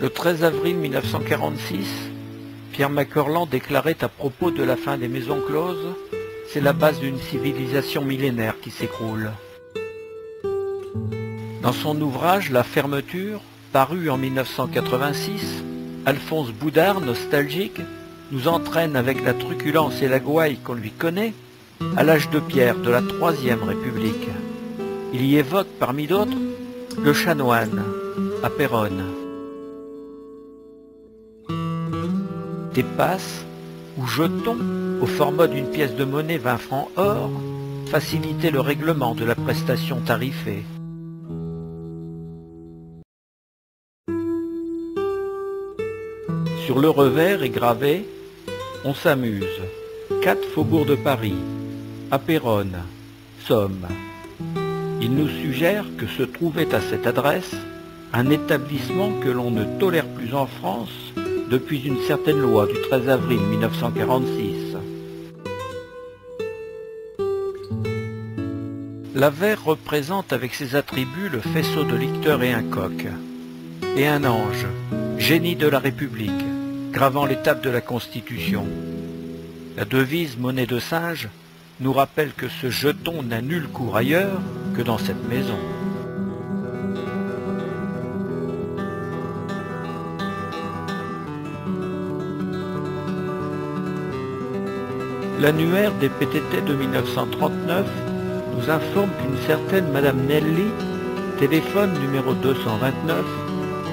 Le 13 avril 1946, Pierre Makerland déclarait à propos de la fin des maisons closes: « C'est la base d'une civilisation millénaire qui s'écroule ». Dans son ouvrage « La fermeture », paru en 1986, Alphonse Boudard, nostalgique, nous entraîne avec la truculence et la gouaille qu'on lui connaît à l'âge de pierre de la Troisième République. Il y évoque, parmi d'autres, le chanoine à Péronne. Des passes ou jetons au format d'une pièce de monnaie 20 francs or facilitaient le règlement de la prestation tarifée. Sur le revers est gravé « On s'amuse, 4 faubourgs de Paris, à Péronne, Somme ». Il nous suggère que se trouvait à cette adresse un établissement que l'on ne tolère plus en France depuis une certaine loi du 13 avril 1946. L'Avers représente avec ses attributs le faisceau de licteurs et un coq, et un ange, génie de la République, gravant l'étape de la Constitution. La devise monnaie de singe nous rappelle que ce jeton n'a nul cours ailleurs que dans cette maison. L'annuaire des PTT de 1939 nous informe qu'une certaine Madame Nelly, téléphone numéro 229,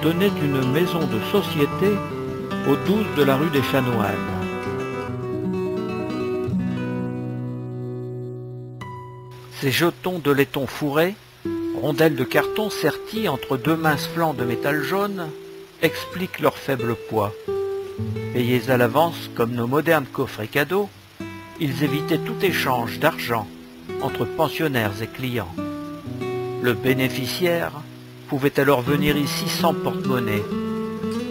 donnait une maison de société au 12 de la rue des Chanoines. Ces jetons de laiton fourré, rondelles de carton serties entre deux minces flancs de métal jaune, expliquent leur faible poids. Payés à l'avance comme nos modernes coffrets cadeaux, ils évitaient tout échange d'argent entre pensionnaires et clients. Le bénéficiaire pouvait alors venir ici sans porte-monnaie,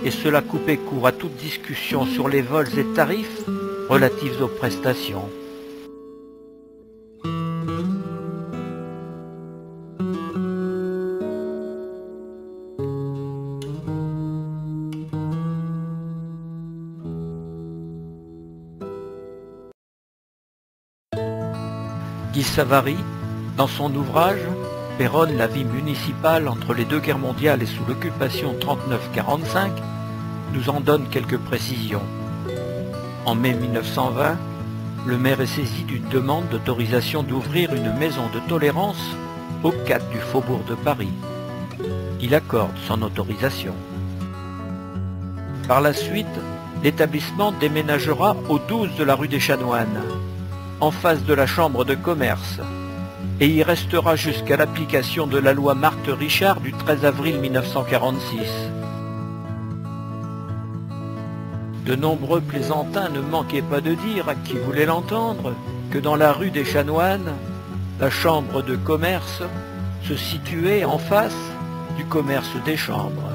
et cela coupait court à toute discussion sur les vols et tarifs relatifs aux prestations. Guy Savary, dans son ouvrage « Péronne, la vie municipale entre les deux guerres mondiales et sous l'occupation 39-45 », nous en donne quelques précisions. En mai 1920, le maire est saisi d'une demande d'autorisation d'ouvrir une maison de tolérance au 4 du faubourg de Paris. Il accorde son autorisation. Par la suite, l'établissement déménagera au 12 de la rue des Chanoines, en face de la chambre de commerce, et y restera jusqu'à l'application de la loi Marthe-Richard du 13 avril 1946. De nombreux plaisantins ne manquaient pas de dire à qui voulait l'entendre que dans la rue des Chanoines, la chambre de commerce se situait en face du commerce des chambres.